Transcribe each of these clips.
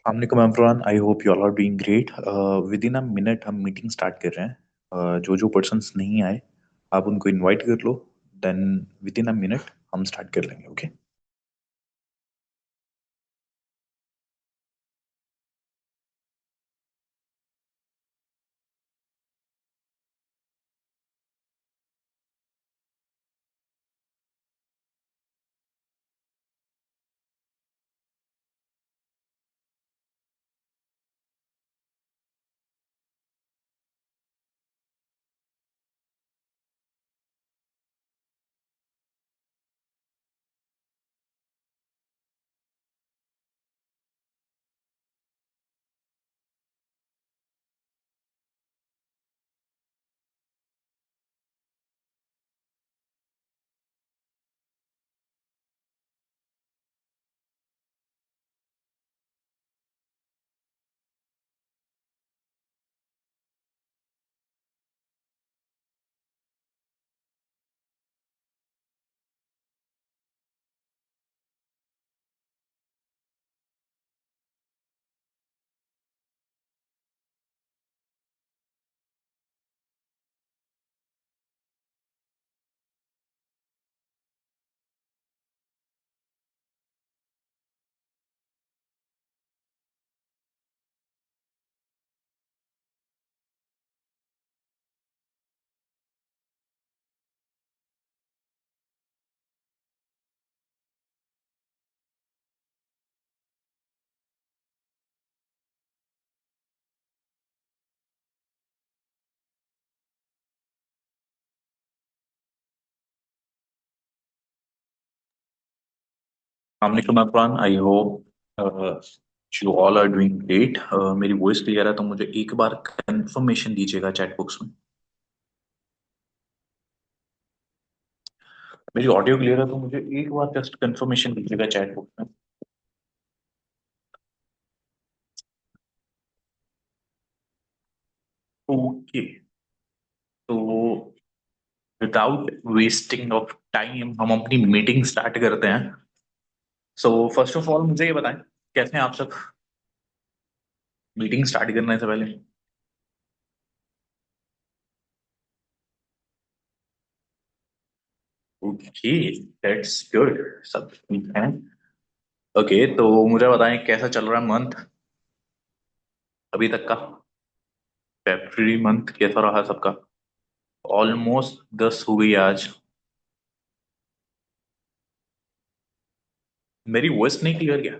Assalamualaikum everyone. I hope you all are doing great. Within a minute हम meeting start कर रहे हैं. जो जो पर्सन्स नहीं आए आप उनको इनवाइट कर लो. Then within a minute हम स्टार्ट कर लेंगे. Okay. Assalamualaikum everyone. I hope you all are doing great. मेरी वॉइस क्लियर है तो मुझे एक बार कंफर्मेशन दीजिएगा चैट बॉक्स में. मेरी ऑडियो क्लियर है तो मुझे एक बार जस्ट कंफर्मेशन दीजिएगा चैट बॉक्स में. ओके. तो विदाउट वेस्टिंग ऑफ टाइम हम अपनी मीटिंग स्टार्ट करते हैं. सो फर्स्ट ऑफ ऑल मुझे ये बताएं कैसे हैं आप सब. मीटिंग स्टार्ट करने से पहले. ओके. That's good. सब ठीक है. ओके तो मुझे बताएं कैसा चल रहा है मंथ अभी तक का. फेब्रुअरी मंथ कैसा रहा सबका. ऑलमोस्ट 10 हो गई आज. मेरी वॉइस नहीं क्लियर क्या.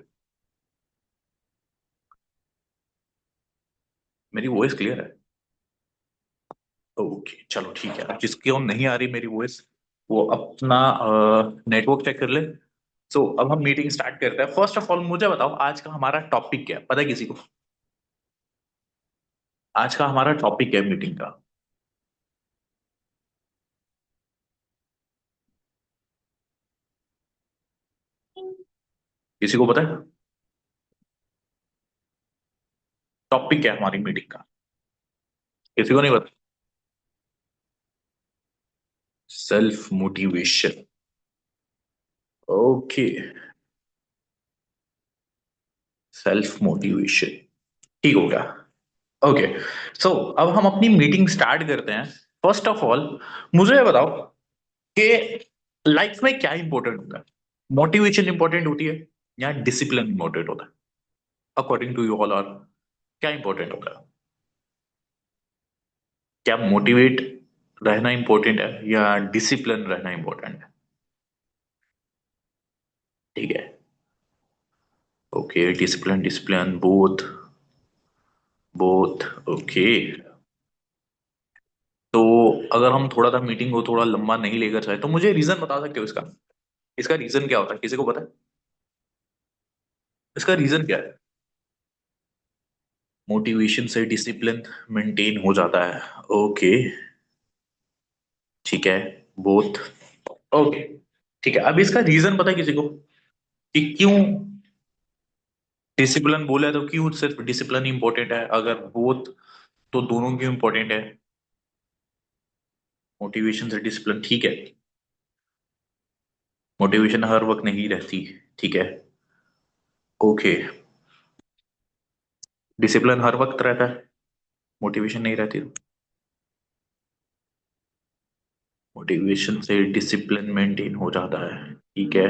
मेरी वॉइस क्लियर है. ओके चलो ठीक है. जिसकी और नहीं आ रही मेरी वॉइस वो अपना नेटवर्क चेक कर ले. सो अब हम मीटिंग स्टार्ट करते हैं. फर्स्ट ऑफ ऑल मुझे बताओ आज का हमारा टॉपिक क्या है पता है किसी को. आज का हमारा टॉपिक है मीटिंग का. किसी को पता है टॉपिक क्या है हमारी मीटिंग का. किसी को नहीं पता. Self motivation. Okay. Self motivation. ठीक हो गया. ओके. सो अब हम अपनी मीटिंग स्टार्ट करते हैं. फर्स्ट ऑफ ऑल मुझे ये बताओ कि लाइफ में क्या इंपॉर्टेंट होता है. मोटिवेशन इंपॉर्टेंट होती है या डिसिप्लिन इंपॉर्टेंट होता है. According to you all are क्या इंपॉर्टेंट होता है. क्या मोटिवेट रहना इंपॉर्टेंट है या डिसिप्लिन रहना इंपॉर्टेंट है. ठीक है. Okay. Discipline discipline both. Both. Okay. तो अगर हम थोड़ा सा मीटिंग को थोड़ा लंबा नहीं लेकर चाहे तो मुझे रीजन बता सकते हो इसका. इसका रीजन क्या होता है किसी को पता है. इसका रीजन क्या है. मोटिवेशन से डिसिप्लिन मेंटेन हो जाता है. ओके. ठीक है. बोथ. ओके. ठीक है. अब इसका रीजन पता है किसी को कि क्यों डिसिप्लिन बोला तो क्यों सिर्फ डिसिप्लिन इंपॉर्टेंट है अगर बोथ तो दोनों क्यों इंपॉर्टेंट है. मोटिवेशन से डिसिप्लिन ठीक है. मोटिवेशन हर वक्त नहीं रहती. ठीक है. ओके. डिसिप्लिन हर वक्त रहता है, मोटिवेशन नहीं रहती तो। मोटिवेशन से डिसिप्लिन मेंटेन हो जाता है, ठीक है।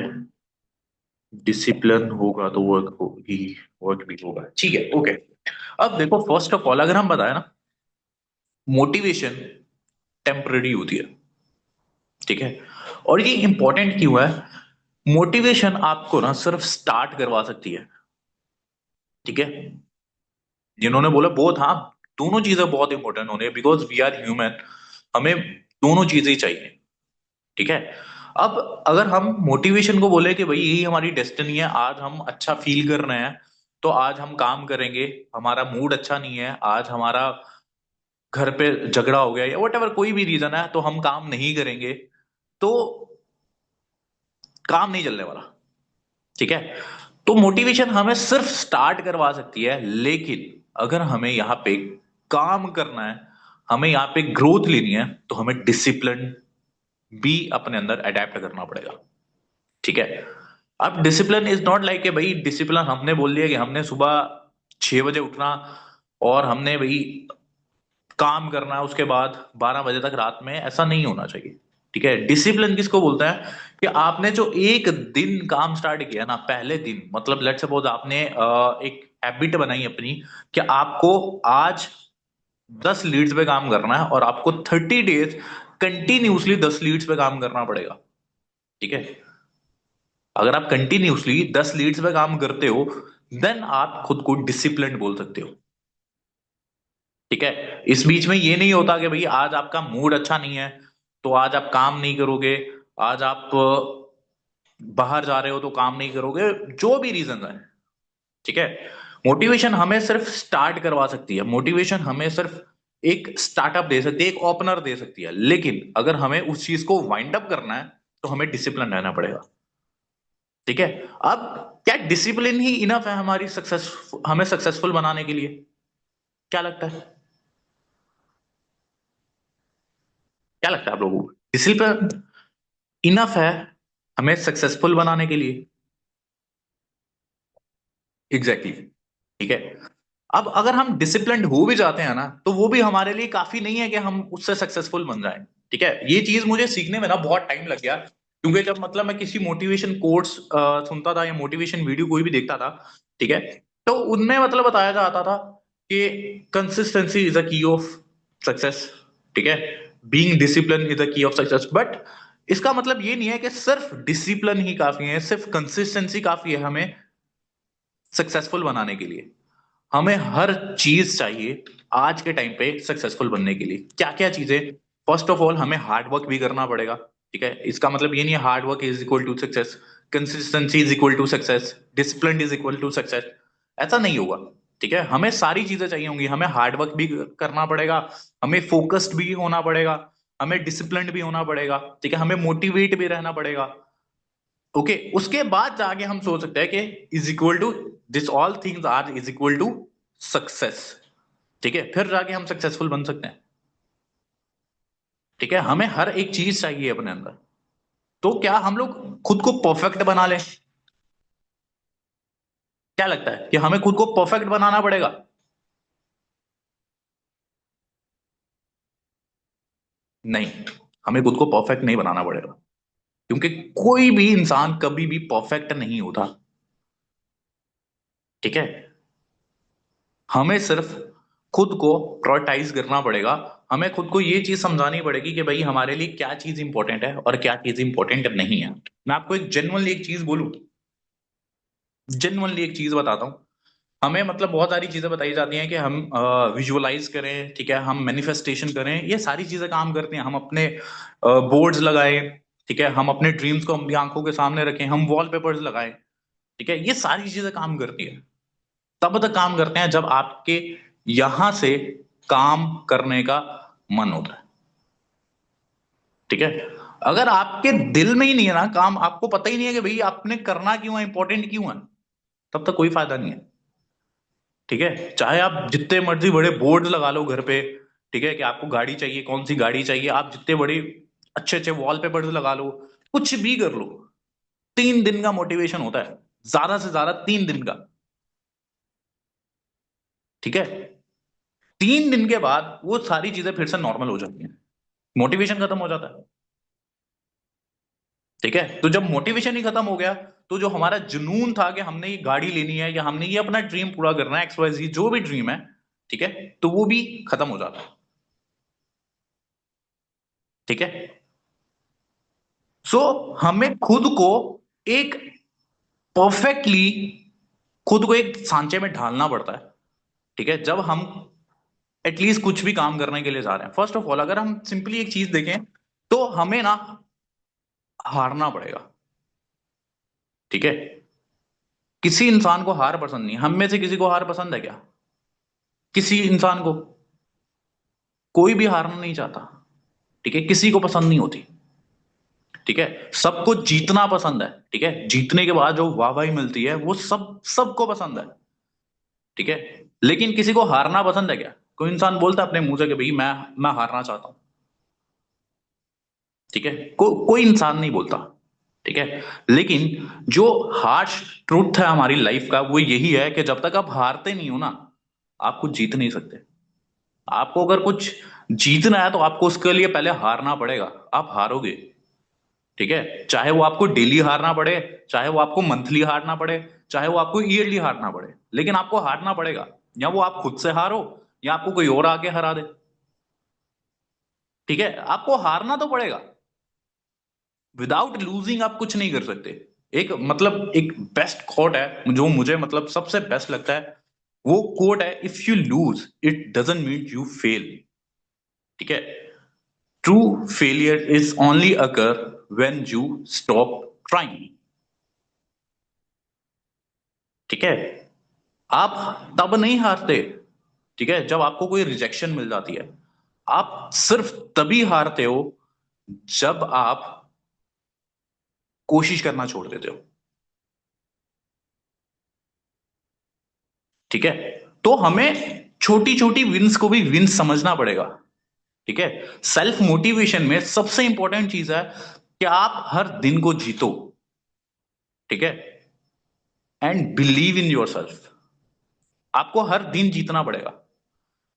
डिसिप्लिन होगा तो वर्क होगी, वर्क भी होगा, ठीक है, ओके। अब देखो, फर्स्ट ऑफ ऑल अगर हम बताए ना, मोटिवेशन टेम्पररी होती है, ठीक है। और ये इंपॉर्टेंट क्यों है? मोटिवेशन आपको ना सिर्फ स्टार्ट करवा सकती है, ठीक है। जिन्होंने बोला बोथ, हाँ, दोनों चीजें बहुत इंपॉर्टेंट होने, बिकॉज वी आर ह्यूमन, हमें दोनों चीजें ही चाहिए, ठीक है। अब अगर हम मोटिवेशन को बोले कि भाई यही हमारी डेस्टिनी है, आज हम अच्छा फील कर रहे हैं तो आज हम काम करेंगे, हमारा मूड अच्छा नहीं है, आज हमारा घर पे झगड़ा हो गया या वट एवर कोई भी रीजन है, तो हम काम नहीं करेंगे, तो काम नहीं चलने वाला, ठीक है। तो मोटिवेशन हमें सिर्फ स्टार्ट करवा सकती है, लेकिन अगर हमें यहाँ पे काम करना है, हमें यहाँ पे ग्रोथ लेनी है, तो हमें डिसिप्लिन भी अपने अंदर अडेप्ट करना पड़ेगा, ठीक है। अब discipline is not like a भाई, डिसिप्लिन हमने बोल दिया कि हमने सुबह 6 बजे उठना और हमने भाई काम करना है उसके बाद 12 बजे तक रात में, ऐसा नहीं होना चाहिए, ठीक है। डिसिप्लिन किसको बोलते हैं? कि आपने जो एक दिन काम स्टार्ट किया ना, पहले दिन, मतलब लेट्स सपोज आपने एक हैबिट बनाई अपनी कि आपको आज 10 लीड्स पे काम करना है और आपको 30 डेज कंटिन्यूसली 10 लीड्स पे काम करना पड़ेगा, ठीक है। अगर आप कंटिन्यूसली 10 लीड्स पे काम करते हो, देन आप खुद को डिसिप्लिन बोल सकते हो, ठीक है। इस बीच में ये नहीं होता कि भाई आज आपका मूड अच्छा नहीं है तो आज आप काम नहीं करोगे, आज आप बाहर जा रहे हो तो काम नहीं करोगे, जो भी रीजन है, ठीक है। मोटिवेशन हमें सिर्फ स्टार्ट करवा सकती है, मोटिवेशन हमें सिर्फ एक स्टार्टअप दे सकती है, एक ओपनर दे सकती है, लेकिन अगर हमें उस चीज को वाइंड अप करना है तो हमें डिसिप्लिन रहना पड़ेगा, ठीक है। अब क्या डिसिप्लिन ही इनफ है हमारी सक्सेस, हमें सक्सेसफुल बनाने के लिए? क्या लगता है? क्या लगता है आप लोगों को, डिसिप्लिन इनफ है हमें सक्सेसफुल बनाने के लिए? एग्जैक्टली exactly, ठीक है। अब अगर हम डिसिप्लिन्ड हो भी जाते हैं ना, तो वो भी हमारे लिए काफी नहीं है कि हम उससे सक्सेसफुल बन जाएं, ठीक है। ये चीज मुझे सीखने में ना बहुत टाइम लग गया, क्योंकि जब मतलब मैं किसी मोटिवेशन कोर्स सुनता था या मोटिवेशन वीडियो कोई भी देखता था, ठीक है, तो उनमें मतलब बताया जाता था कि consistency is the key of success, ठीक है। Being discipline is the key of success, but इसका मतलब ये नहीं है कि सिर्फ डिसिप्लिन ही काफी है, सिर्फ कंसिस्टेंसी काफी है हमें सक्सेसफुल बनाने के लिए। हमें हर चीज चाहिए आज के टाइम पे सक्सेसफुल बनने के लिए। क्या क्या चीजें? फर्स्ट ऑफ ऑल हमें हार्ड वर्क भी करना पड़ेगा, ठीक है। इसका मतलब ये नहीं है hard work is equal to success, consistency is equal to success, discipline is equal to success, ऐसा नहीं होगा, ठीक है। हमें सारी चीजें चाहिए होंगी, हमें हार्ड वर्क भी करना पड़ेगा, हमें फोकस्ड भी होना पड़ेगा, हमें डिसिप्लिन भी होना पड़ेगा, ठीक है, हमें मोटिवेट भी रहना पड़ेगा, ओके। उसके बाद जाके हम सोच सकते हैं कि is equal to this all things are is equal to success, ठीक है, फिर जाके हम सक्सेसफुल बन सकते हैं, ठीक है। हमें हर एक चीज चाहिए अपने अंदर। तो क्या हम लोग खुद को परफेक्ट बना लें? क्या लगता है कि हमें खुद को परफेक्ट बनाना पड़ेगा? नहीं, हमें खुद को परफेक्ट नहीं बनाना पड़ेगा, क्योंकि कोई भी इंसान कभी भी परफेक्ट नहीं होता, ठीक है। हमें सिर्फ खुद को प्रायोरिटाइज करना पड़ेगा, हमें खुद को ये चीज समझानी पड़ेगी कि भाई हमारे लिए क्या चीज इंपॉर्टेंट है और क्या चीज इंपॉर्टेंट नहीं है। मैं आपको एक जेन्युइनली एक चीज बोलूं, जेन्युइनली एक चीज बताता हूँ। हमें मतलब बहुत सारी चीजें बताई जाती हैं कि हम विजुअलाइज करें, ठीक है, हम मैनिफेस्टेशन करें, ये सारी चीजें काम करती हैं। हम अपने बोर्ड्स लगाएं, ठीक है, हम अपने ड्रीम्स को अपनी आंखों के सामने रखें, हम वॉलपेपर्स लगाएं, ठीक है, ये सारी चीजें काम करती है। तब तक काम करते हैं जब आपके यहां से काम करने का मन होता है, ठीक है। अगर आपके दिल में ही नहीं है ना काम, आपको पता ही नहीं है कि भाई आपने करना क्यों है, इंपॉर्टेंट क्यों है, तब तक कोई फायदा नहीं है, ठीक है। चाहे आप जितने मर्जी बड़े बोर्ड लगा लो घर पे, ठीक है, कि आपको गाड़ी चाहिए, कौन सी गाड़ी चाहिए, आप जितने बड़े अच्छे अच्छे वॉलपेपर्स लगा लो, कुछ भी कर लो, 3 दिन का मोटिवेशन होता है, ज्यादा से ज्यादा 3 दिन का, ठीक है, 3 दिन के बाद वो सारी चीजें फिर से नॉर्मल हो जाती हैं, मोटिवेशन खत्म हो जाता है। ठीक है, तो जब मोटिवेशन ही खत्म हो गया, तो जो हमारा जुनून था कि हमने ये गाड़ी लेनी है या हमने ये अपना ड्रीम पूरा करना है, XYZ जो भी ड्रीम है, ठीक है, तो वो भी खत्म हो जाता है। ठीक है, सो हमें खुद को एक परफेक्टली, खुद को एक सांचे में ढालना पड़ता है। ठीक है, जब हम एटलीस्ट कुछ भी काम करने के लिए जा रहे हैं, फर्स्ट ऑफ ऑल अगर हम सिंपली एक चीज देखें, तो हमें ना हारना पड़ेगा। ठीक है, किसी इंसान को हार पसंद नहीं, हम में से किसी को हार पसंद है क्या? किसी इंसान को कोई भी हारना नहीं चाहता। ठीक है, किसी को पसंद नहीं होती। ठीक है, सबको जीतना पसंद है। ठीक है, जीतने के बाद जो वाहवाही मिलती है वो सबको पसंद है। ठीक है, लेकिन किसी को हारना पसंद है क्या? कोई इंसान बोलता है अपने मुंह से कि भाई मैं हारना चाहता हूं? ठीक है, कोई इंसान नहीं बोलता। ठीक है, लेकिन जो हार्श ट्रूथ है हमारी लाइफ का वो यही है कि जब तक आप हारते नहीं हो ना, आप कुछ जीत नहीं सकते। आपको अगर कुछ जीतना है तो आपको उसके लिए पहले हारना पड़ेगा। आप हारोगे। ठीक है, चाहे वो आपको डेली हारना पड़े, चाहे वो आपको मंथली हारना पड़े, चाहे वो आपको ईयरली हारना पड़े, लेकिन आपको हारना पड़ेगा। या वो आप खुद से हारो, या आपको कोई और आके हरा दे। ठीक है, आपको हारना तो पड़ेगा। विदाउट लूजिंग आप कुछ नहीं कर सकते। एक मतलब एक बेस्ट कोट है जो मुझे मतलब सबसे बेस्ट लगता है, वो कोट है, if you lose it doesn't mean you fail. ठीक है, true failure is only occur when you stop trying. ठीक है, आप तब नहीं हारते, ठीक है, जब आपको कोई रिजेक्शन मिल जाती है। आप सिर्फ तभी हारते हो जब आप कोशिश करना छोड़ देते हो। ठीक है, तो हमें छोटी छोटी विंस को भी विंस समझना पड़ेगा। ठीक है, सेल्फ मोटिवेशन में सबसे इंपॉर्टेंट चीज है कि आप हर दिन को जीतो। ठीक है, and believe in your self. आपको हर दिन जीतना पड़ेगा।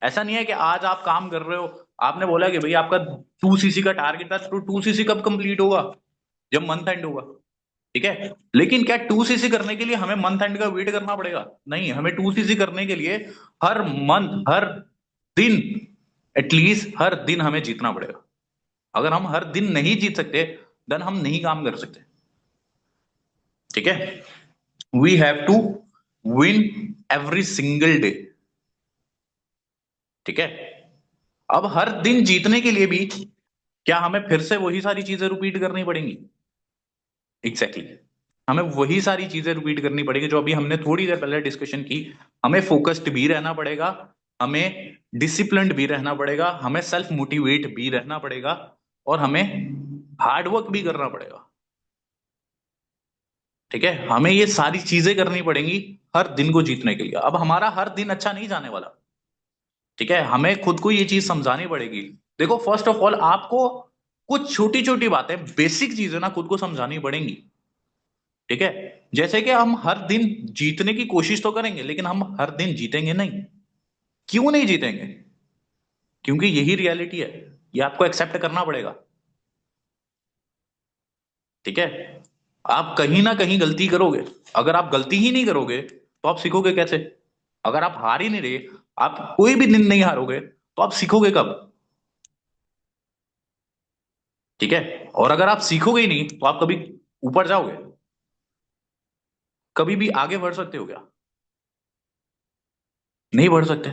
ऐसा नहीं है कि आज आप काम कर रहे हो, आपने बोला कि भाई आपका 2cc का टारगेट था, तो 2cc कब कंप्लीट होगा? जब मंथ एंड होगा। ठीक है, लेकिन क्या 2cc करने के लिए हमें मंथ एंड का वेट करना पड़ेगा? नहीं, हमें 2cc करने के लिए हर मंथ, हर दिन, एटलीस्ट हर दिन हमें जीतना पड़ेगा। अगर हम हर दिन नहीं जीत सकते, देन हम नहीं काम कर सकते। ठीक है, we have to win every single day. ठीक है, अब हर दिन जीतने के लिए भी क्या हमें फिर से वही सारी चीजें रिपीट करनी पड़ेंगी? Exactly exactly. हमें वही सारी चीजें रिपीट करनी पड़ेगी जो अभी हमने थोड़ी देर पहले डिस्कशन की। हमें फोकस्ड भी रहना पड़ेगा, हमें डिसिप्लिन्ड भी रहना पड़ेगा, हमें सेल्फ मोटिवेट भी रहना पड़ेगा, और हमें हार्डवर्क भी करना पड़ेगा। ठीक है, हमें ये सारी चीजें करनी पड़ेंगी हर दिन को जीतने के लिए। अब हमारा हर दिन अच्छा नहीं जाने वाला। ठीक है, हमें खुद को ये चीज समझानी पड़ेगी। देखो, फर्स्ट ऑफ ऑल आपको कुछ छोटी छोटी बातें, बेसिक चीजें ना खुद को समझानी पड़ेंगी। ठीक है, जैसे कि हम हर दिन जीतने की कोशिश तो करेंगे, लेकिन हम हर दिन जीतेंगे नहीं। क्यों नहीं जीतेंगे? क्योंकि यही रियलिटी है, ये आपको एक्सेप्ट करना पड़ेगा। ठीक है, आप कहीं ना कहीं गलती करोगे। अगर आप गलती ही नहीं करोगे तो आप सीखोगे कैसे? अगर आप हार ही नहीं रहे, आप कोई भी दिन नहीं हारोगे, तो आप सीखोगे कब? ठीक है, और अगर आप सीखोगे ही नहीं तो आप कभी ऊपर जाओगे? कभी भी आगे बढ़ सकते हो क्या? नहीं बढ़ सकते।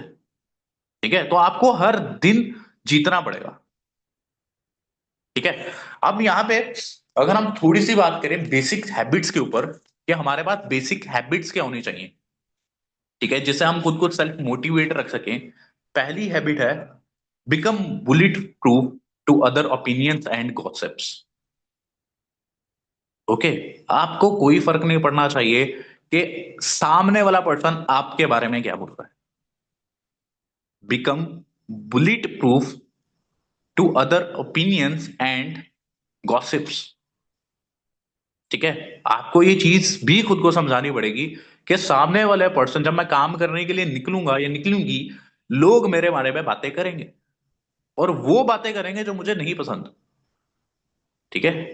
ठीक है, तो आपको हर दिन जीतना पड़ेगा। ठीक है, अब यहाँ पे अगर हम थोड़ी सी बात करें बेसिक हैबिट्स के ऊपर, कि हमारे पास बेसिक हैबिट्स क्या होनी चाहिए, ठीक है, जिससे हम खुद को सेल्फ मोटिवेट रख सकें। पहली हैबिट है, become bullet proof to other opinions and gossips. Okay, आपको कोई फर्क नहीं पड़ना चाहिए कि सामने वाला पर्सन आपके बारे में क्या बोल रहा है। Become bullet proof to other opinions and gossips. ठीक है, आपको ये चीज भी खुद को समझानी पड़ेगी कि सामने वाले पर्सन, जब मैं काम करने के लिए निकलूंगा या निकलूंगी, लोग मेरे बारे में बातें करेंगे, और वो बातें करेंगे जो मुझे नहीं पसंद। ठीक है,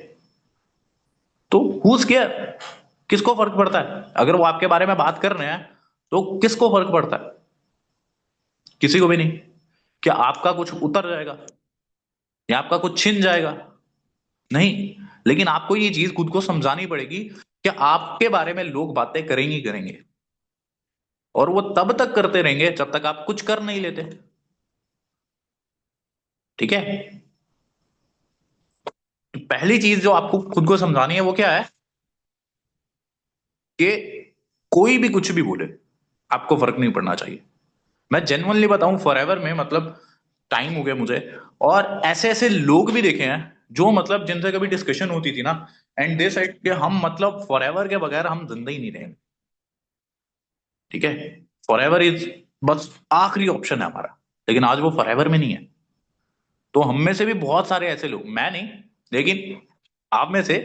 तो हुज केयर, किसको फर्क पड़ता है अगर वो आपके बारे में बात कर रहे हैं, तो किसको फर्क पड़ता है? किसी को भी नहीं। क्या आपका कुछ उतर जाएगा या आपका कुछ छिन जाएगा? नहीं। लेकिन आपको ये चीज खुद को समझानी पड़ेगी कि आपके बारे में लोग बातें करेंगे ही करेंगे, और वो तब तक करते रहेंगे जब तक आप कुछ कर नहीं लेते। ठीक है, तो पहली चीज जो आपको खुद को समझानी है वो क्या है, कि कोई भी कुछ भी बोले, आपको फर्क नहीं पड़ना चाहिए। मैं जेन्युइनली बताऊं, फॉरएवर में मतलब टाइम हो गया मुझे, और ऐसे ऐसे लोग भी देखे हैं जो मतलब जिनसे कभी डिस्कशन होती थी ना, एंड दे सेड कि हम मतलब फॉरएवर के बगैर हम जिंदा ही नहीं रहेंगे। ठीक है, फॉरएवर इज बस आखिरी ऑप्शन है हमारा, लेकिन आज वो फॉरएवर में नहीं है। तो हम में से भी बहुत सारे ऐसे लोग, मैं नहीं, लेकिन आप में से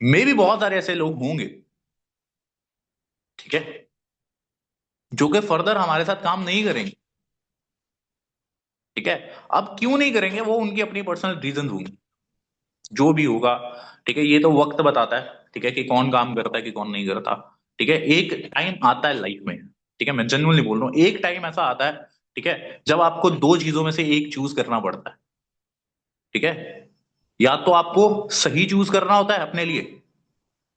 मे भी बहुत सारे ऐसे लोग होंगे, ठीक है, जो कि फर्दर हमारे साथ काम नहीं करेंगे। ठीक है, अब क्यों नहीं करेंगे, वो उनकी अपनी पर्सनल रीजन होंगी, जो भी होगा। ठीक है, ये तो वक्त बताता है, ठीक है, कि कौन काम करता है कि कौन नहीं करता। ठीक है, एक टाइम आता है लाइफ में, ठीक है, मैं जेन्युइनली बोल रहा हूँ, एक टाइम ऐसा आता है, ठीक है, जब आपको दो चीजों में से एक चूज करना पड़ता है। ठीक है, या तो आपको सही चूज करना होता है अपने लिए,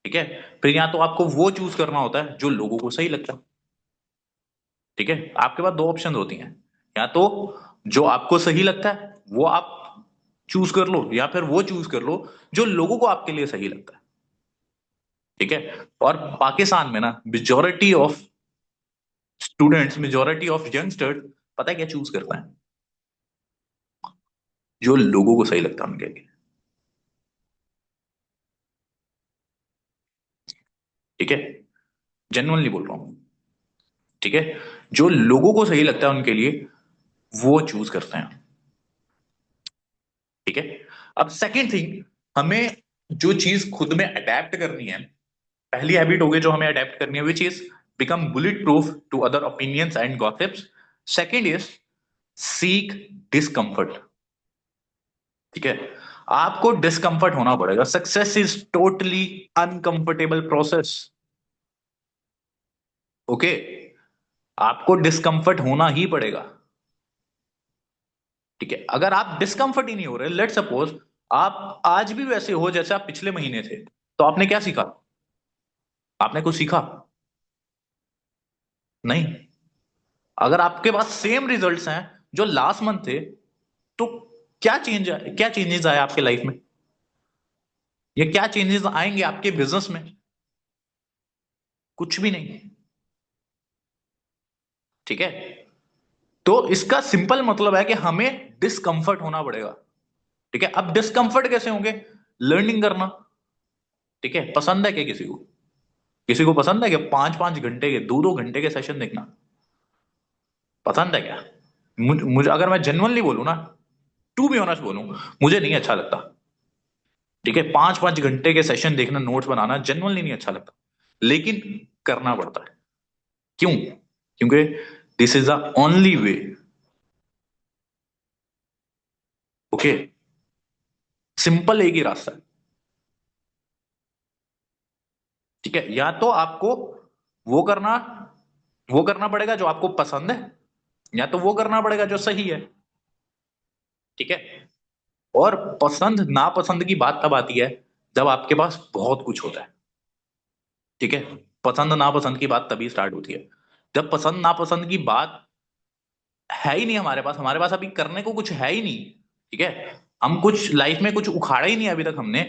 ठीक है, फिर या तो आपको वो चूज करना होता है जो लोगों को सही लगता है। ठीक है, आपके पास दो ऑप्शन होती हैं, या तो जो आपको सही लगता है वो आप चूज कर लो, या फिर वो चूज कर लो जो लोगों को आपके लिए सही लगता है। ठीक है, और पाकिस्तान में ना majority of students, majority of youngsters, पता है क्या चूज करता है? जो लोगों को सही लगता है उनके लिए। ठीक है, जेन्युइनली बोल रहा हूँ। ठीक है, जो लोगों को सही लगता है उनके लिए वो चूज करते हैं। ठीक है, अब सेकंड थिंग, हमें जो चीज खुद में अडेप्ट करनी है, पहली हैबिट होगी जो हमें अडेप्ट करनी है, which is become bullet proof to other opinions and gossips. Second is seek discomfort. ठीक है, आपको डिस्कम्फर्ट होना पड़ेगा, success is totally uncomfortable process. Okay, आपको डिस्कम्फर्ट होना ही पड़ेगा। ठीक है, अगर आप डिस्कम्फर्ट ही नहीं हो रहे, लेट सपोज आप आज भी वैसे हो जैसे आप पिछले महीने थे, तो आपने क्या सीखा? आपने कुछ सीखा? नहीं। अगर आपके पास सेम रिजल्ट्स हैं जो लास्ट मंथ थे, तो क्या चेंजेस आए आपके लाइफ में, या क्या चेंजेस आएंगे आपके बिजनेस में? कुछ भी नहीं। ठीक है, तो इसका सिंपल मतलब है कि हमें डिस्कंफर्ट होना पड़ेगा। ठीक है, अब डिस्कंफर्ट कैसे होंगे? लर्निंग करना। ठीक है, पसंद है क्या किसी को? किसी को पसंद है कि 5-5 घंटे के, 2-2 घंटे के सेशन देखना? पसंद है क्या? मुझे अगर मैं जेन्युइनली बोलूं ना, टू बी ऑनेस्ट बोलूं, मुझे नहीं अच्छा लगता। ठीक है, 5-5 घंटे के सेशन देखना, नोट्स बनाना जेन्युइनली नहीं अच्छा लगता, लेकिन करना पड़ता है। क्यों? क्योंकि this is the only way. Okay, simple एक ही रास्ता है। ठीक है, या तो आपको वो करना वो करना पड़ेगा जो आपको पसंद है, या तो वो करना पड़ेगा जो सही है। ठीक है, और पसंद नापसंद की बात तब आती है जब आपके पास बहुत कुछ होता है। ठीक है, पसंद नापसंद की बात तभी स्टार्ट होती है जब पसंद नापसंद की बात है ही नहीं हमारे पास अभी करने को कुछ है ही नहीं। ठीक है, हम कुछ लाइफ में कुछ उखाड़ा ही नहीं अभी तक हमने,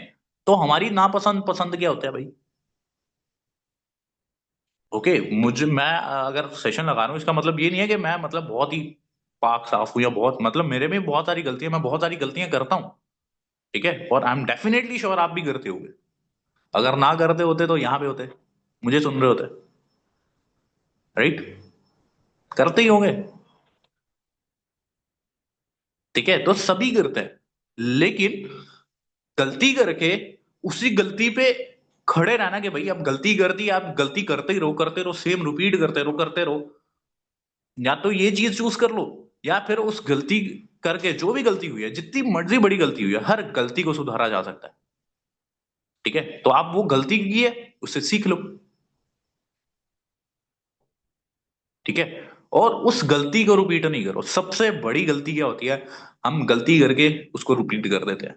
तो हमारी नापसंद पसंद क्या होता है भाई? ओके, मुझे मैं अगर सेशन लगा रहा हूँ, इसका मतलब ये नहीं है कि मैं मतलब बहुत ही पाक साफ हूँ, या बहुत मतलब मेरे में बहुत सारी गलतियां, मैं बहुत सारी गलतियां करता हूँ। ठीक है, और आई एम डेफिनेटली श्योर आप भी करते होगे। अगर ना करते होते तो यहाँ पे होते, मुझे सुन रहे होते। राइट, करते ही होंगे। ठीक है, तो सभी करते हैं, लेकिन गलती करके उसी गलती पे खड़े रहना कि भाई अब गलती कर दी, आप गलती करते रहो, सेम रिपीट करते रहो। या तो ये चीज चूज कर लो, या फिर उस गलती करके, जो भी गलती हुई है, जितनी मर्जी बड़ी गलती हुई है, हर गलती को सुधारा जा सकता है। ठीक है, तो आप वो गलती की है, उससे सीख लो। ठीक है, और उस गलती को रिपीट नहीं करो। सबसे बड़ी गलती क्या होती है, हम गलती करके उसको रिपीट कर देते हैं।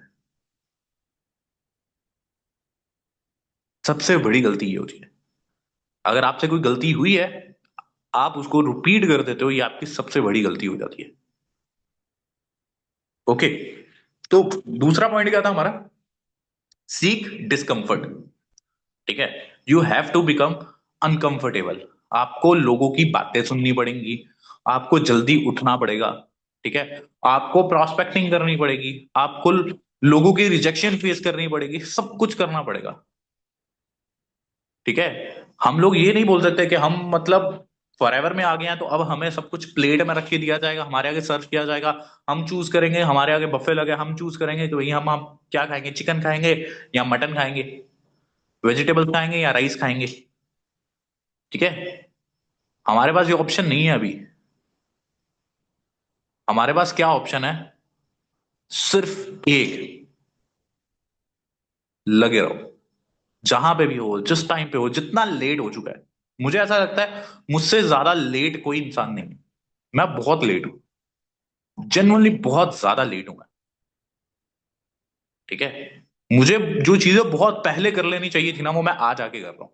सबसे बड़ी गलती ये होती है, अगर आपसे कोई गलती हुई है, आप उसको रिपीट कर देते हो, ये आपकी सबसे बड़ी गलती हो जाती है। ओके, तो दूसरा पॉइंट क्या था हमारा, सीक डिस्कम्फर्ट। ठीक है, you have to become uncomfortable. आपको लोगों की बातें सुननी पड़ेंगी, आपको जल्दी उठना पड़ेगा। ठीक है, आपको प्रॉस्पेक्टिंग करनी पड़ेगी, आपको लोगों की रिजेक्शन फेस करनी पड़ेगी, सब कुछ करना पड़ेगा। ठीक है, हम लोग ये नहीं बोल सकते कि हम मतलब फॉरएवर में आ गए हैं, तो अब हमें सब कुछ प्लेट में रख के दिया जाएगा, हमारे आगे सर्व किया जाएगा, हम चूज करेंगे, हमारे आगे बफे लगे, हम चूज करेंगे कि भाई हम क्या खाएंगे, चिकन खाएंगे या मटन खाएंगे, वेजिटेबल्स खाएंगे या राइस खाएंगे। ठीक है, हमारे पास ये ऑप्शन नहीं है अभी। हमारे पास क्या ऑप्शन है, सिर्फ एक, लगे रहो, जहां पे भी हो, जिस टाइम पे हो, जितना लेट हो चुका है। मुझे ऐसा लगता है मुझसे ज्यादा लेट कोई इंसान नहीं है। मैं बहुत लेट हूं, जेनुअनली बहुत ज्यादा लेट हूं मैं। ठीक है, मुझे जो चीजें बहुत पहले कर लेनी चाहिए थी ना, वो मैं आज आके कर रहा हूँ।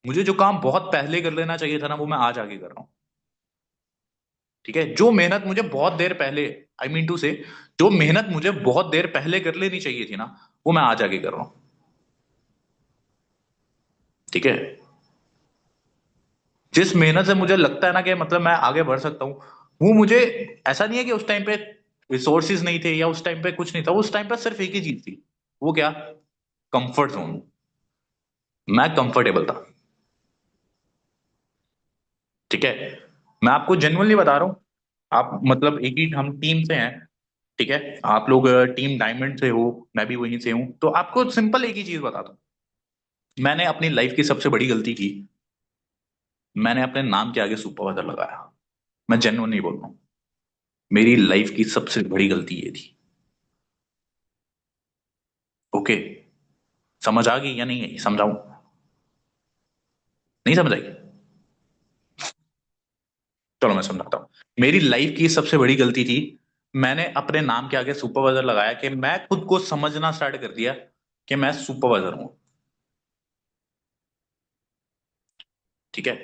मुझे जो काम बहुत पहले कर लेना चाहिए था ना, वो मैं आज आके कर रहा हूँ। ठीक है, जो मेहनत मुझे बहुत देर पहले, आई मीन टू से, जो मेहनत मुझे बहुत देर पहले कर लेनी चाहिए थी ना, वो मैं आज आके कर रहा हूँ। ठीक है, जिस मेहनत से मुझे लगता है ना कि मतलब मैं आगे बढ़ सकता हूँ, वो मुझे, ऐसा नहीं है कि उस टाइम पे रिसोर्सेज नहीं थे या उस टाइम पे कुछ नहीं था, उस टाइम पे सिर्फ एक ही चीज थी। वो क्या, कंफर्ट जोन। मैं कंफर्टेबल था। ठीक है, मैं आपको जेन्युइनली बता रहा हूँ, आप मतलब एक ही हम टीम से हैं। ठीक है, आप लोग टीम डायमंड से हो, मैं भी वहीं से हूँ, तो आपको सिंपल एक ही चीज बता दूं, मैंने अपनी लाइफ की सबसे बड़ी गलती की, मैंने अपने नाम के आगे सुपरवाइजर लगाया। मैं जेन्युइन नहीं बोल रहा हूँ, मेरी लाइफ की सबसे बड़ी गलती ये थी। ओके, समझ आ गई या नहीं आई, समझाऊं? नहीं समझ आई? चलो मैं समझाता हूँ। मेरी लाइफ की सबसे बड़ी गलती थी, मैंने अपने नाम के आगे सुपरवाइजर लगाया, कि मैं खुद को समझना स्टार्ट कर दिया कि मैं सुपरवाइजर हूं। ठीक है,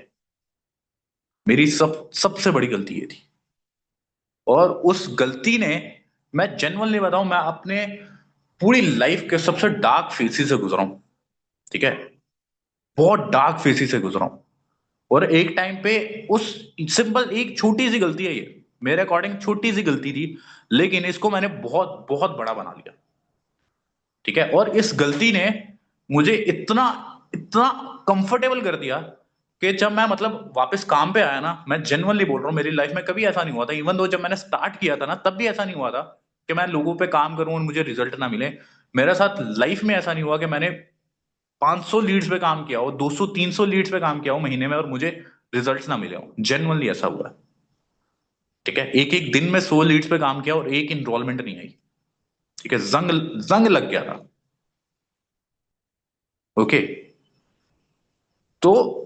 मेरी सबसे बड़ी गलती ये थी। और उस गलती ने, मैं जेन्युइनली बताऊं, मैं अपने पूरी लाइफ के सबसे डार्क फेजेस से गुजरा हूं। ठीक है, बहुत डार्क फेजेस से गुजरा हूं। और एक टाइम पे उस, सिंपल एक छोटी सी गलती है ये, मेरे अकॉर्डिंग छोटी सी गलती थी, लेकिन इसको मैंने बहुत बहुत बड़ा बना लिया। ठीक है, और इस गलती ने मुझे इतना इतना कंफर्टेबल कर दिया कि जब मैं मतलब वापस काम पे आया ना, मैं जेन्युइनली बोल रहा हूँ, मेरी लाइफ में कभी ऐसा नहीं हुआ था, इवन दो जब मैंने स्टार्ट किया था ना, तब भी ऐसा नहीं हुआ था कि मैं लोगों पे काम करूं और मुझे रिजल्ट ना मिले। मेरे साथ लाइफ में ऐसा नहीं हुआ कि मैंने 500 लीड्स पे काम किया हो, 200 300 लीड्स पे काम किया हो महीने में, और मुझे रिजल्ट्स ना मिले हो। जेन्युइनली ऐसा हुआ है। ठीक है, एक एक दिन में 100 लीड्स पे काम किया और एक इनरोलमेंट नहीं आई। ठीक है, जंग जंग लग गया था। ओके, तो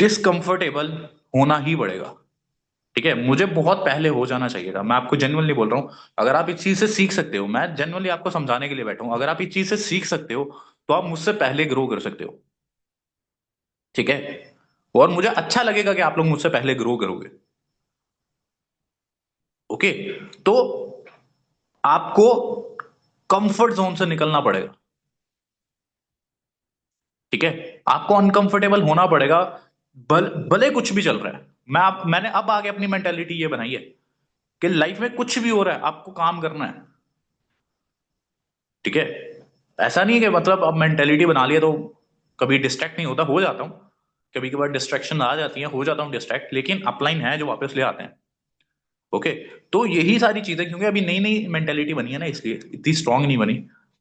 डिसकंफर्टेबल होना ही पड़ेगा। ठीक है, मुझे बहुत पहले हो जाना चाहिए था, मैं आपको जेन्युइनली बोल रहा हूँ। अगर आप इस चीज से सीख सकते हो, मैं जेन्युइनली आपको समझाने के लिए बैठा हूँ, अगर आप इस चीज से सीख सकते हो, तो आप मुझसे पहले ग्रो कर सकते हो। ठीक है, और मुझे अच्छा लगेगा कि आप लोग मुझसे पहले ग्रो करोगे। ओके, तो आपको कंफर्ट जोन से निकलना पड़ेगा। ठीक है, आपको अनकंफर्टेबल होना पड़ेगा, भले कुछ भी चल रहा है। मैंने अब आगे अपनी मेंटेलिटी ये बनाई है कि लाइफ में कुछ भी हो रहा है, आपको काम करना है। ठीक है, ऐसा नहीं है कि मतलब अब मेंटेलिटी बना लिया तो कभी डिस्ट्रैक्ट नहीं होता, हो जाता हूँ। कभी कभार डिस्ट्रैक्शन आ जाती है, हो जाता हूँ डिस्ट्रैक्ट, लेकिन अपलाइन है जो वापस ले आते हैं। ओके, तो यही सारी चीजें, क्योंकि अभी नई नई मेंटेलिटी बनी है ना, इसलिए इतनी स्ट्रांग नहीं बनी,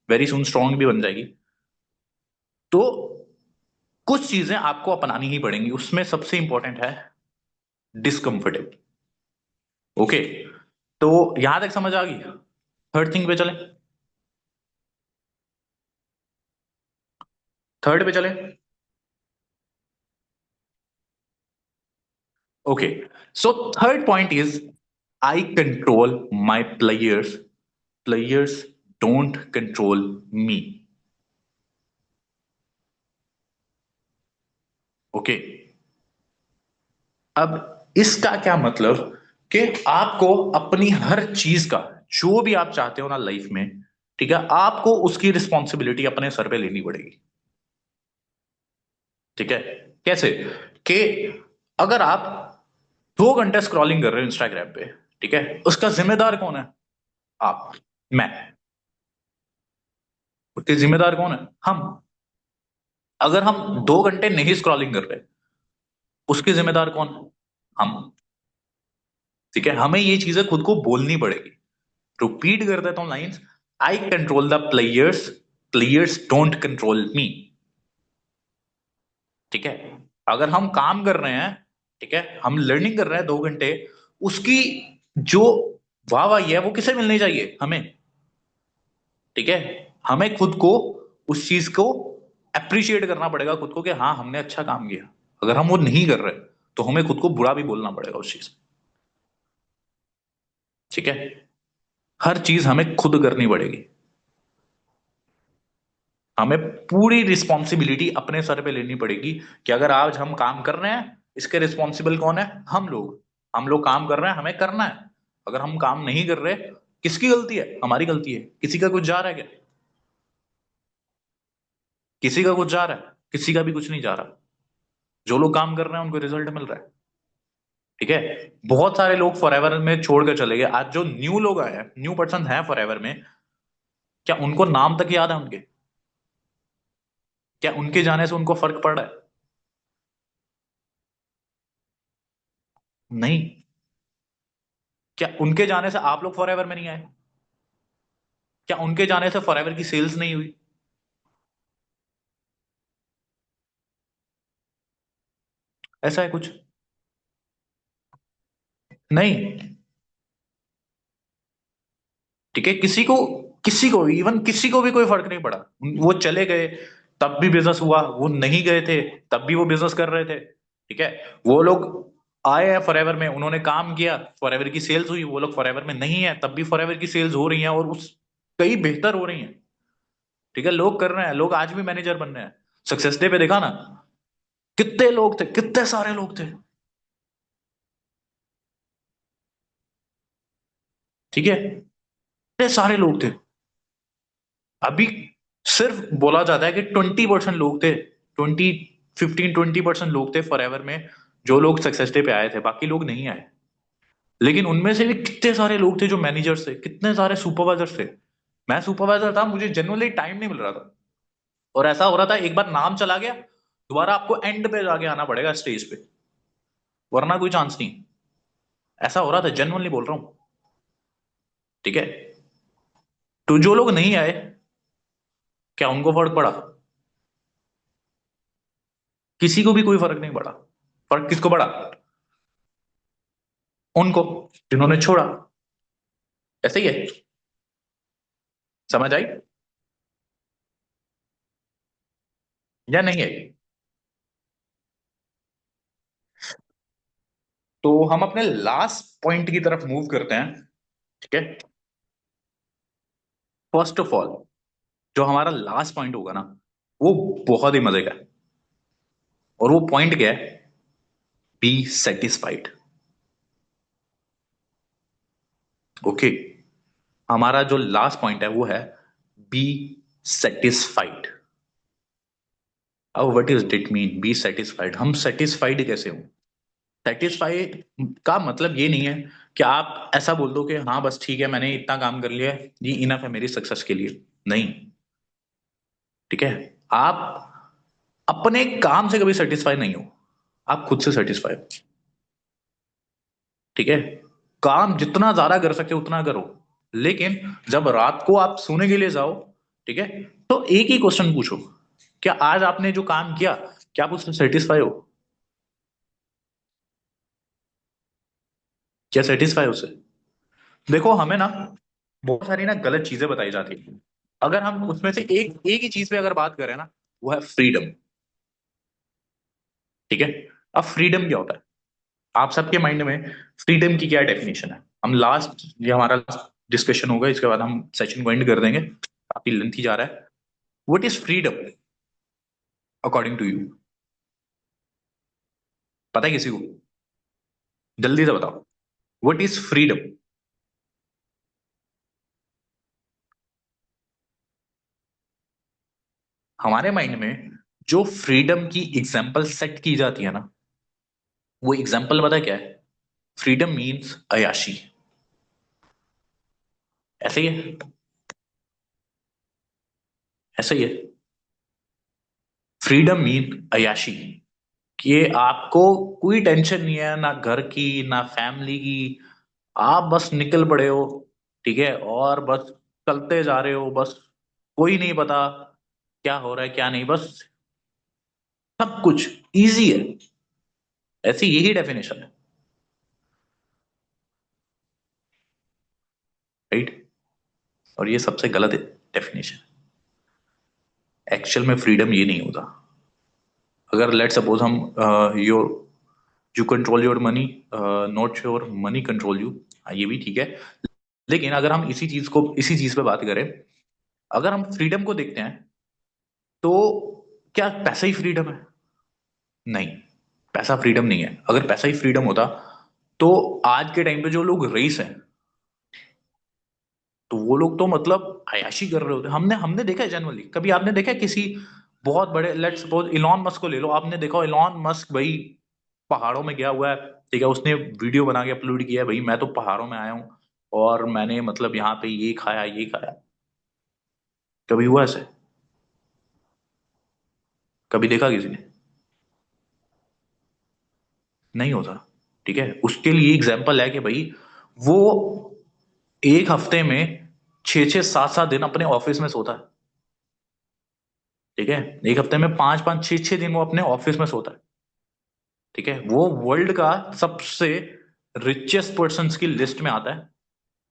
वेरी सुन स्ट्रांग भी बन जाएगी। तो कुछ चीजें आपको अपनानी ही पड़ेंगी, उसमें सबसे इंपॉर्टेंट है डिस्कम्फर्टेबल। ओके, तो यहां तक समझ आ गई? थर्ड थिंग पे चले, थर्ड पे चले। Okay, so third point is I control my players, players don't control me. Okay, अब इसका क्या मतलब कि आपको अपनी हर चीज का, जो भी आप चाहते हो ना लाइफ में, ठीक है, आपको उसकी रिस्पॉन्सिबिलिटी अपने सर पे लेनी पड़ेगी। ठीक है, कैसे? कि अगर आप 2 घंटे स्क्रॉलिंग कर रहे हो इंस्टाग्राम पे, ठीक है, उसका जिम्मेदार कौन है? आप, मैं। उसके जिम्मेदार कौन है? हम। अगर हम 2 घंटे नहीं स्क्रॉलिंग कर रहे, उसके जिम्मेदार कौन है? हम। ठीक है, हमें ये चीजें खुद को बोलनी पड़ेगी। रिपीट कर देता हूं lines, I control the players, players don't control me. ठीक है, अगर हम काम कर रहे हैं, ठीक है, हम लर्निंग कर रहे हैं 2 घंटे, उसकी जो वाह वाही है वो किसे मिलनी चाहिए? हमें। ठीक है, हमें खुद को उस चीज को अप्रिशिएट करना पड़ेगा खुद को कि हाँ हमने अच्छा काम किया। अगर हम वो नहीं कर रहे तो हमें खुद को बुरा भी बोलना पड़ेगा उस चीज। ठीक है, हर चीज हमें खुद करनी पड़ेगी। हमें पूरी रिस्पॉन्सिबिलिटी अपने सर पे लेनी पड़ेगी कि अगर आज हम काम कर रहे हैं, इसके रिस्पॉन्सिबल कौन है? हम लोग। हम लोग काम कर रहे हैं, हमें करना है। अगर हम काम नहीं कर रहे, किसकी गलती है? हमारी गलती है। किसी का कुछ जा रहा है क्या? किसी का कुछ जा रहा है? किसी का भी कुछ नहीं जा रहा। जो लोग काम कर रहे हैं उनको रिजल्ट मिल रहा है। ठीक है, बहुत सारे लोग फॉरएवर में छोड़कर चले गए। आज जो न्यू लोग आए हैं, न्यू पर्सन है फॉरएवर में, क्या उनको नाम तक याद है उनके? क्या उनके जाने से उनको फर्क पड़ रहा है? नहीं। क्या उनके जाने से आप लोग फॉरएवर में नहीं आए? क्या उनके जाने से फॉरएवर की सेल्स नहीं हुई? ऐसा है कुछ? नहीं। ठीक है, किसी को इवन किसी को भी कोई फर्क नहीं पड़ा। वो चले गए तब भी बिजनेस हुआ, वो नहीं गए थे तब भी वो बिजनेस कर रहे थे। ठीक है, वो लोग आए हैं फॉरएवर में, उन्होंने काम किया, फॉरएवर की सेल्स हुई। वो लोग फॉरएवर में नहीं है तब भी फॉरएवर की सेल्स हो रही हैं, और उस कई बेहतर हो रही हैं। ठीक है, लोग कर रहे हैं, लोग आज भी मैनेजर बन रहे हैं। सक्सेस डे पे देखा ना, कितने लोग थे, कितने सारे लोग थे। ठीक है, कितने सारे लोग थे। अभी सिर्फ बोला जाता है कि 20% लोग थे, 15-20% लोग थे फॉरएवर में, जो लोग सक्सेस डे पे आए थे, बाकी लोग नहीं आए। लेकिन उनमें से भी कितने सारे लोग थे जो मैनेजर्स थे, कितने सारे सुपरवाइजर्स थे। मैं सुपरवाइजर था, मुझे जनरली टाइम नहीं मिल रहा था, और ऐसा हो रहा था एक बार नाम चला गया, दोबारा आपको एंड पे जाके आना पड़ेगा स्टेज पे, वरना कोई चांस नहीं। ऐसा हो रहा था, जेन्युइनली बोल रहा हूँ। ठीक है, तो जो लोग नहीं आए, क्या उनको फर्क पड़ा? किसी को भी कोई फर्क नहीं पड़ा। फर्क किसको पड़ा? उनको, जिन्होंने छोड़ा। ऐसे ही है। समझ आई या नहीं आई? तो हम अपने लास्ट पॉइंट की तरफ मूव करते हैं। ठीक है, फर्स्ट ऑफ ऑल, जो हमारा लास्ट पॉइंट होगा ना, वो बहुत ही मजे का है। और वो पॉइंट क्या है? Be satisfied. ओके, हमारा जो लास्ट पॉइंट है वो है बी सेटिस्फाइड। अब what is it mean be satisfied? हम सेटिस्फाइड कैसे हों? सेटिस्फाइड का मतलब ये नहीं है कि आप ऐसा बोल दो कि हाँ बस ठीक है, मैंने इतना काम कर लिया है, ये इनफ है मेरी सक्सेस के लिए। नहीं। ठीक है, आप अपने काम से कभी सेटिस्फाई नहीं हो, आप खुद से सेटिस्फाई हो। ठीक है, काम जितना ज्यादा कर सकते हो उतना करो, लेकिन जब रात को आप सोने के लिए जाओ, ठीक है, तो एक ही क्वेश्चन पूछो क्या आज आपने जो काम किया, क्या आप उससे सेटिस्फाई हो? क्या सेटिस्फाई उससे? देखो हमें ना बहुत सारी ना गलत चीजें बताई जाती है। अगर हम उसमें से एक एक ही चीज पे अगर बात करें ना, वो है फ्रीडम। ठीक है। अब फ्रीडम क्या होता है? आप सबके माइंड में फ्रीडम की क्या डेफिनेशन है? हम लास्ट, ये हमारा लास्ट डिस्कशन होगा, इसके बाद हम सेशन को एंड कर देंगे, काफी लेंथी जा रहा है। What is freedom according to you? पता है किसी को? जल्दी से बताओ। What is freedom? हमारे माइंड में जो फ्रीडम की एग्जाम्पल सेट की जाती है ना, वो एग्जाम्पल पता है क्या है? फ्रीडम मीन्स अयाशी। ऐसे ही है। ऐसे ही है। फ्रीडम मीन अयाशी, कि आपको कोई टेंशन नहीं है, ना घर की ना फैमिली की। आप बस निकल पड़े हो, ठीक है, और बस चलते जा रहे हो, बस कोई नहीं पता क्या हो रहा है क्या नहीं, बस सब कुछ इजी है। ऐसी यही डेफिनेशन है। राइट। और ये सबसे गलत डेफिनेशन। एक्चुअल में फ्रीडम ये नहीं होता। अगर लेट सपोज हम your you control your money, not your money control you, ये भी ठीक है। लेकिन अगर हम इसी चीज पे बात करें, अगर हम फ्रीडम को देखते हैं, तो क्या पैसा ही फ्रीडम है? नहीं, पैसा फ्रीडम नहीं है। अगर पैसा ही फ्रीडम होता, तो आज के टाइम पे जो लोग रईस हैं, तो वो लोग तो मतलब अय्याशी कर रहे होते। हमने हमने देखा है जनरली, कभी आपने देखा है किसी बहुत बड़े, लेट सपोज इलॉन मस्क को ले लो, आपने देखा हो इलॉन मस्क भाई पहाड़ों में गया हुआ है, ठीक है, उसने वीडियो बना के अपलोड किया है, भाई मैं तो पहाड़ों में आया हूँ और मैंने मतलब यहाँ पे ये खाया ये खाया। कभी हुआ ऐसे? कभी देखा किसी ने? नहीं होता। ठीक है, उसके लिए एग्जाम्पल है कि भाई वो एक हफ्ते में 6 6 7 7 दिन अपने ऑफिस में सोता है। ठीक है, एक हफ्ते में 5 5 6 6 दिन वो अपने ऑफिस में सोता है। ठीक है, वो वर्ल्ड का सबसे रिचेस्ट पर्सन की लिस्ट में आता है।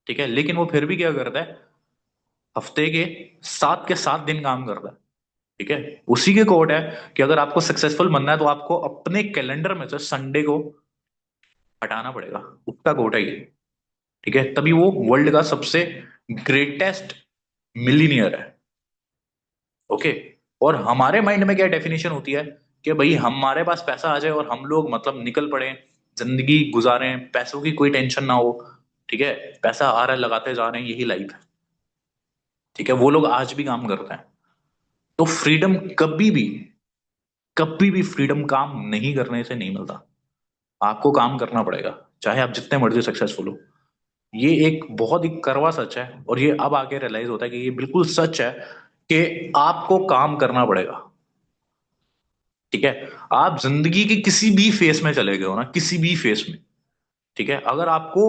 ठीक है, लेकिन वो फिर भी क्या करता है? हफ्ते के 7 के 7 दिन काम करता है। ठीक है, उसी के कोड है कि अगर आपको सक्सेसफुल बनना है, तो आपको अपने कैलेंडर में से संडे को हटाना पड़ेगा। उसका कोड है ये। ठीक है, तभी वो वर्ल्ड का सबसे ग्रेटेस्ट मिलीनियर है। ओके। और हमारे माइंड में क्या डेफिनेशन होती है कि भाई हमारे पास पैसा आ जाए और हम लोग मतलब निकल पड़े, जिंदगी गुजारें, पैसों की कोई टेंशन ना हो। ठीक है, पैसा आ रहा है लगाते जा रहे हैं, यही लाइफ है। ठीक है, वो लोग आज भी काम करते हैं। तो फ्रीडम कभी भी फ्रीडम काम नहीं करने से नहीं मिलता। आपको काम करना पड़ेगा, चाहे आप जितने मर्जी सक्सेसफुल हो। ये एक बहुत ही कड़वा सच है, और ये अब आके रियलाइज होता है कि ये बिल्कुल सच है कि आपको काम करना पड़ेगा। ठीक है, आप जिंदगी के किसी भी फेस में चले गए हो ना, किसी भी फेस में, ठीक है, अगर आपको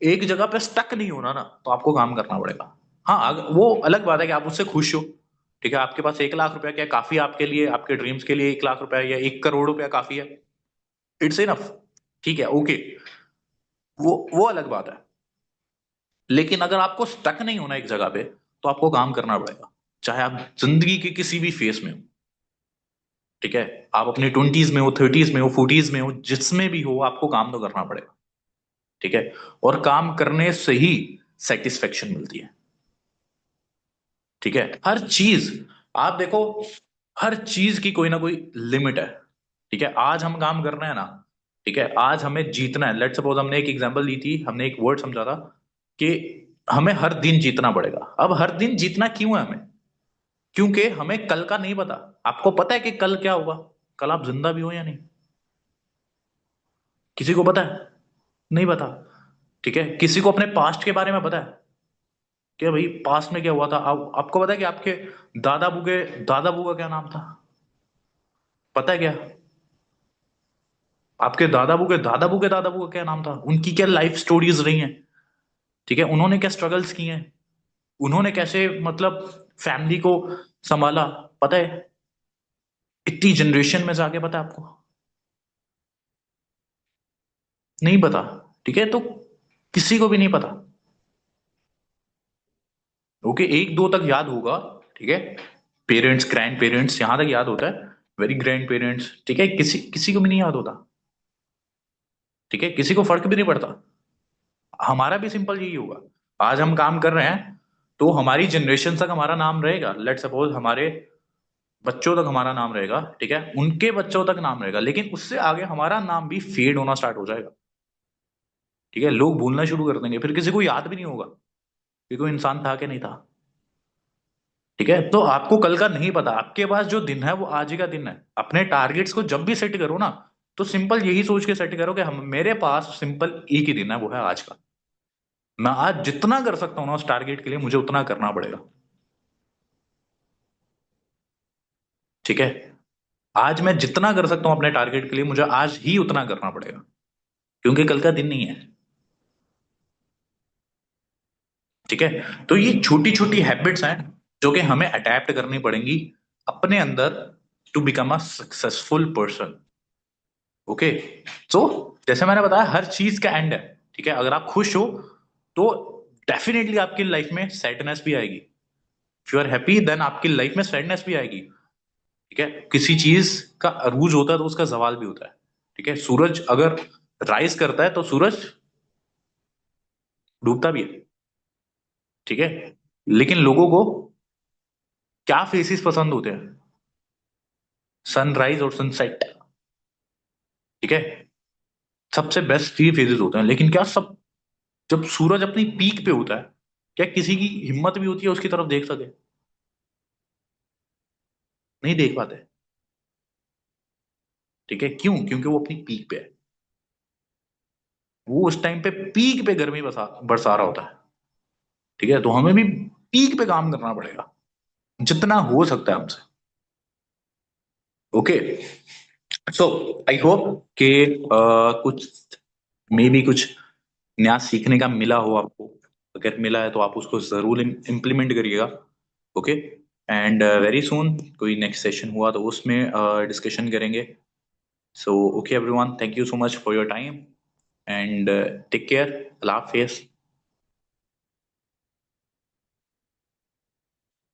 एक जगह पे स्टक नहीं होना ना, तो आपको काम करना पड़ेगा। हाँ, वो अलग बात है कि आप उससे खुश हो। ठीक है, आपके पास 1 लाख रुपया क्या काफी है आपके लिए, आपके ड्रीम्स के लिए 1 लाख रुपया या 1 करोड़ रुपया काफी है? It's enough. ठीक है, ओके, वो अलग बात है। लेकिन अगर आपको स्टक नहीं होना एक जगह पे, तो आपको काम करना पड़ेगा, चाहे आप जिंदगी के किसी भी फेस में हो। ठीक है, आप अपनी 20s में हो, 30s में हो, 40s में हो, जिसमें भी हो, आपको काम तो करना पड़ेगा। ठीक है, और काम करने से ही सेटिस्फेक्शन मिलती है। ठीक है, हर चीज, आप देखो, हर चीज की कोई ना कोई लिमिट है। ठीक है, आज हम काम कर रहे हैं ना, ठीक है, आज हमें जीतना है। लेट सपोज हमने एक एग्जांपल दी थी, हमने एक वर्ड समझा था कि हमें हर दिन जीतना पड़ेगा। अब हर दिन जीतना क्यों है हमें? क्योंकि हमें कल का नहीं पता। आपको पता है कि कल क्या होगा? कल आप जिंदा भी हो या नहीं? किसी को पता है? नहीं पता। ठीक है, किसी को अपने पास्ट के बारे में पता है कि भाई पास्ट में क्या हुआ था? आपको पता है कि आपके दादा बू का क्या नाम था? पता है क्या? आपके दादा बू का क्या नाम था? उनकी क्या लाइफ स्टोरीज रही हैं? ठीक है, उन्होंने क्या स्ट्रगल्स किए हैं? उन्होंने कैसे मतलब फैमिली को संभाला? पता है? इतनी जनरेशन में जाके पता है आपको? नहीं पता। ठीक है, तो किसी को भी नहीं पता। ओके, एक दो तक याद होगा। ठीक है, पेरेंट्स, ग्रैंड पेरेंट्स, यहां तक याद होता है। वेरी ग्रैंड पेरेंट्स, ठीक है, किसी किसी को भी नहीं याद होता। ठीक है, किसी को फर्क भी नहीं पड़ता। हमारा भी सिंपल यही होगा। आज हम काम कर रहे हैं, तो हमारी जनरेशन तक हमारा नाम रहेगा। लेट सपोज हमारे बच्चों तक हमारा नाम रहेगा, ठीक है, उनके बच्चों तक नाम रहेगा, लेकिन उससे आगे हमारा नाम भी फेड होना स्टार्ट हो जाएगा। ठीक है, लोग भूलना शुरू कर देंगे, फिर किसी को याद भी नहीं होगा कि कोई इंसान था कि नहीं था। ठीक है, तो आपको कल का नहीं पता, आपके पास जो दिन है वो आज ही का दिन है। अपने टारगेट्स को जब भी सेट करो ना, तो सिंपल यही सोच के सेट करो कि हम, मेरे पास सिंपल एक ही दिन है, वो है आज का। मैं आज जितना कर सकता हूँ ना उस टारगेट के लिए, मुझे उतना करना पड़ेगा। ठीक है, आज मैं जितना कर सकता हूँ अपने टारगेट के लिए, मुझे आज ही उतना करना पड़ेगा, क्योंकि कल का दिन नहीं है। ठीक है, तो ये छोटी छोटी हैबिट्स हैं जो कि हमें अडेप्ट करनी पड़ेंगी अपने अंदर, to become a successful person. Okay, so जैसे मैंने बताया, हर चीज का एंड है। ठीक है, अगर आप खुश हो, तो डेफिनेटली आपकी लाइफ में सैडनेस भी आएगी। If you are happy, then आपकी लाइफ में सैडनेस भी आएगी। ठीक है, किसी चीज का अरूज होता है तो उसका जवाल भी होता है। ठीक है, सूरज अगर राइज करता है तो सूरज डूबता भी है। ठीक है, लेकिन लोगों को क्या फेसेस पसंद होते हैं? सनराइज और सनसेट। ठीक है, सबसे बेस्ट थ्री फेजेस होते हैं, लेकिन क्या सब, जब सूरज अपनी पीक पे होता है, क्या किसी की हिम्मत भी होती है उसकी तरफ देख सके? नहीं देख पाते। ठीक है, क्यों? क्योंकि वो अपनी पीक पे है। वो उस टाइम पे पीक पे गर्मी बरसा रहा होता है। ठीक है, तो हमें भी पीक पे काम करना पड़ेगा, जितना हो सकता है हमसे। ओके, सो आई होप कि कुछ, मे बी कुछ नया सीखने का मिला हो आपको। अगर मिला है तो आप उसको जरूर इम्प्लीमेंट करिएगा। ओके, एंड वेरी सुन कोई नेक्स्ट सेशन हुआ तो उसमें डिस्कशन करेंगे। So okay everyone, thank you so much for your time, and take care. अल्लाह हाफिज।